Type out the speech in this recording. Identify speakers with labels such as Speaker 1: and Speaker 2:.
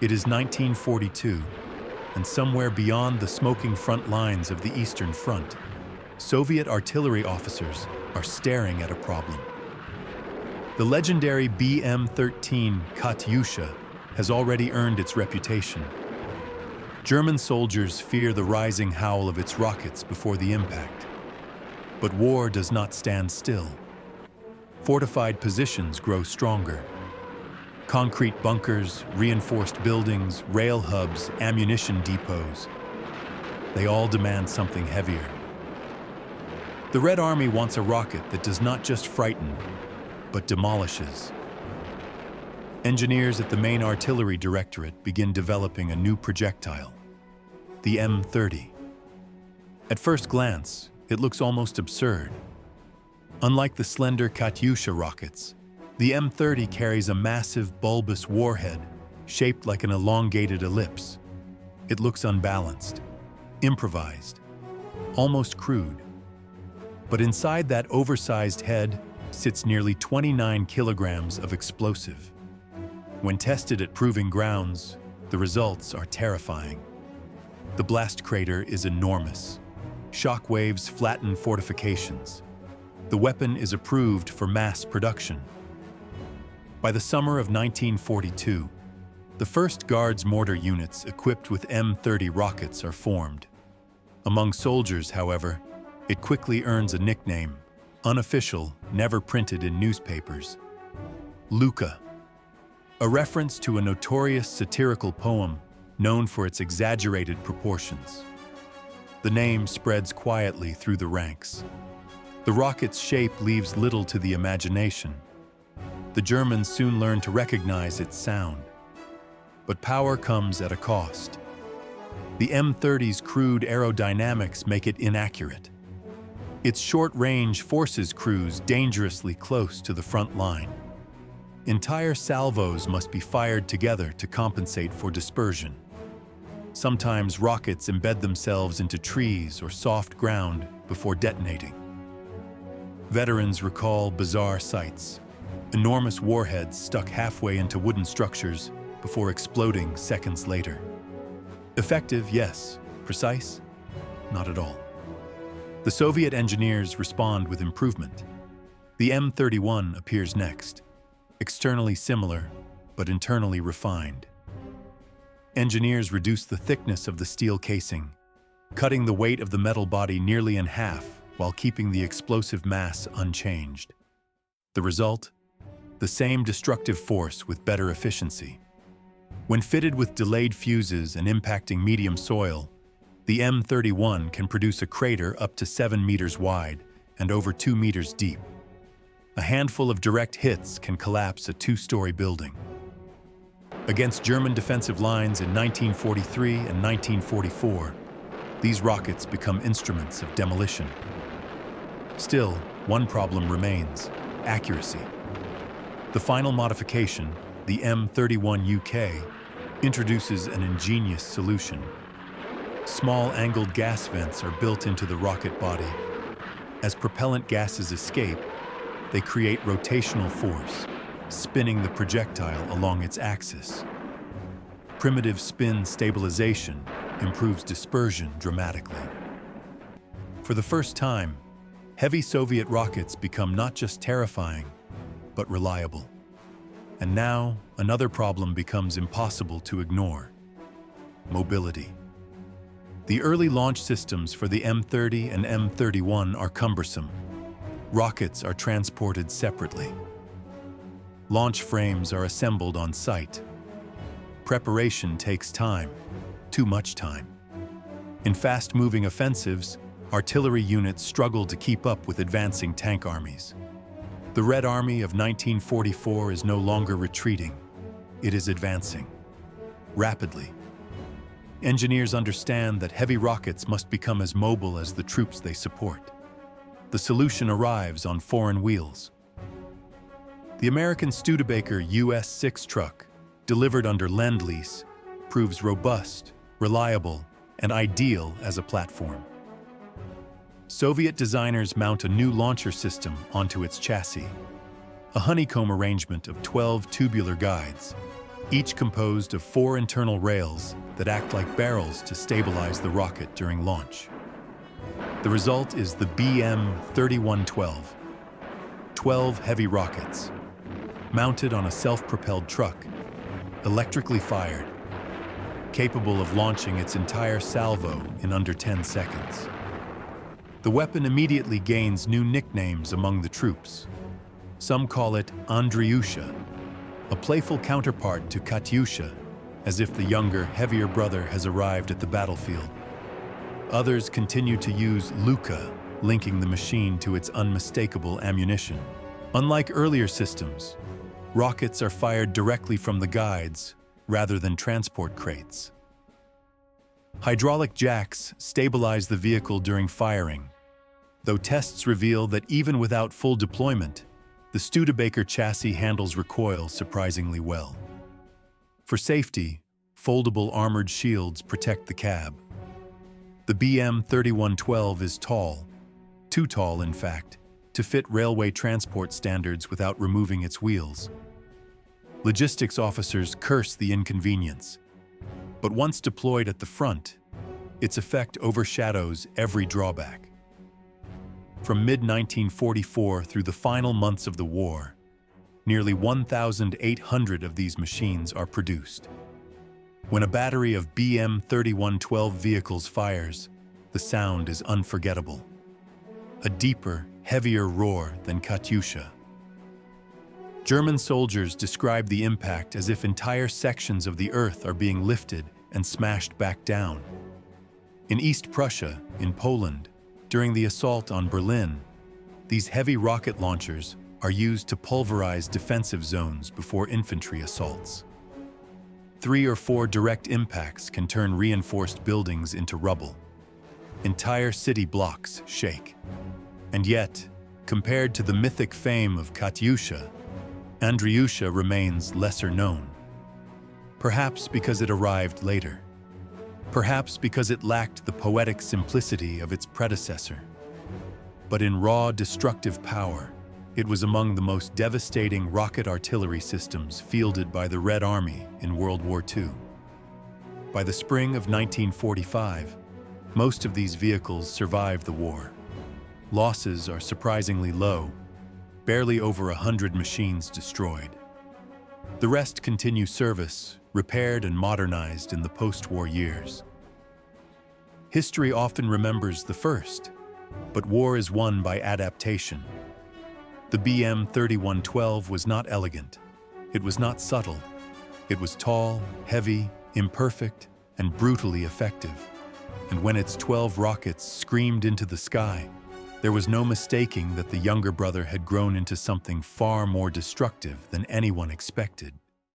Speaker 1: It is 1942, and somewhere beyond the smoking front lines of the Eastern Front, Soviet artillery officers are staring at a problem. The legendary BM-13 Katyusha has already earned its reputation. German soldiers fear the rising howl of its rockets before the impact. But war does not stand still. Fortified positions grow stronger. Concrete bunkers, reinforced buildings, rail hubs, ammunition depots. They all demand something heavier. The Red Army wants a rocket that does not just frighten, but demolishes. Engineers at the Main Artillery Directorate begin developing a new projectile, the M30. At first glance, it looks almost absurd. Unlike the slender Katyusha rockets, the M30 carries a massive, bulbous warhead shaped like an elongated ellipse. It looks unbalanced, improvised, almost crude. But inside that oversized head sits nearly 29 kilograms of explosive. When tested at proving grounds, the results are terrifying. The blast crater is enormous. Shock waves flatten fortifications. The weapon is approved for mass production. By the summer of 1942, the first Guards mortar units equipped with M30 rockets are formed. Among soldiers, however, it quickly earns a nickname, unofficial, never printed in newspapers. Luka, a reference to a notorious satirical poem known for its exaggerated proportions. The name spreads quietly through the ranks. The rocket's shape leaves little to the imagination. The Germans soon learn to recognize its sound. But power comes at a cost. The M30's crude aerodynamics make it inaccurate. Its short range forces crews dangerously close to the front line. Entire salvos must be fired together to compensate for dispersion. Sometimes rockets embed themselves into trees or soft ground before detonating. Veterans recall bizarre sights: enormous warheads stuck halfway into wooden structures before exploding seconds later. Effective, yes. Precise? Not at all. The Soviet engineers respond with improvement. The M31 appears next, externally similar, but internally refined. Engineers reduce the thickness of the steel casing, cutting the weight of the metal body nearly in half while keeping the explosive mass unchanged. The result? The same destructive force with better efficiency. When fitted with delayed fuses and impacting medium soil, the M31 can produce a crater up to 7 meters wide and over 2 meters deep. A handful of direct hits can collapse a 2-story building. Against German defensive lines in 1943 and 1944, these rockets become instruments of demolition. Still, one problem remains: accuracy. The final modification, the M31UK, introduces an ingenious solution. Small angled gas vents are built into the rocket body. As propellant gases escape, they create rotational force, spinning the projectile along its axis. Primitive spin stabilization improves dispersion dramatically. For the first time, heavy Soviet rockets become not just terrifying, but reliable. And now, another problem becomes impossible to ignore: mobility. The early launch systems for the M30 and M31 are cumbersome. Rockets are transported separately. Launch frames are assembled on site. Preparation takes time, too much time. In fast-moving offensives, artillery units struggle to keep up with advancing tank armies. The Red Army of 1944 is no longer retreating. It is advancing, rapidly. Engineers understand that heavy rockets must become as mobile as the troops they support. The solution arrives on foreign wheels. The American Studebaker US-6 truck, delivered under Lend-Lease, proves robust, reliable, and ideal as a platform. Soviet designers mount a new launcher system onto its chassis, a honeycomb arrangement of 12 tubular guides. each composed of 4 internal rails that act like barrels to stabilize the rocket during launch. The result is the BM-3112, 12 heavy rockets, mounted on a self-propelled truck, electrically fired, capable of launching its entire salvo in under 10 seconds. The weapon immediately gains new nicknames among the troops. Some call it Andriusha, a playful counterpart to Katyusha, as if the younger, heavier brother has arrived at the battlefield. Others continue to use Luka, linking the machine to its unmistakable ammunition. Unlike earlier systems, rockets are fired directly from the guides rather than transport crates. Hydraulic jacks stabilize the vehicle during firing, though tests reveal that even without full deployment, the Studebaker chassis handles recoil surprisingly well. For safety, foldable armored shields protect the cab. The BM-3112 is tall, too tall in fact, to fit railway transport standards without removing its wheels. Logistics officers curse the inconvenience, but once deployed at the front, its effect overshadows every drawback. From mid-1944 through the final months of the war, nearly 1,800 of these machines are produced. When a battery of BM-3112 vehicles fires, the sound is unforgettable. A deeper, heavier roar than Katyusha. German soldiers describe the impact as if entire sections of the earth are being lifted and smashed back down. In East Prussia, in Poland, during the assault on Berlin, these heavy rocket launchers are used to pulverize defensive zones before infantry assaults. 3 or 4 direct impacts can turn reinforced buildings into rubble. Entire city blocks shake. And yet, compared to the mythic fame of Katyusha, Andriusha remains lesser known. Perhaps because it arrived later. Perhaps because it lacked the poetic simplicity of its predecessor. But in raw, destructive power, it was among the most devastating rocket artillery systems fielded by the Red Army in World War II. By the spring of 1945, most of these vehicles survived the war. Losses are surprisingly low, barely over 100 machines destroyed. The rest continue service, repaired and modernized in the post-war years. History often remembers the first, but war is won by adaptation. The BM-3112 was not elegant. It was not subtle. It was tall, heavy, imperfect, and brutally effective. And when its 12 rockets screamed into the sky, there was no mistaking that the younger brother had grown into something far more destructive than anyone expected.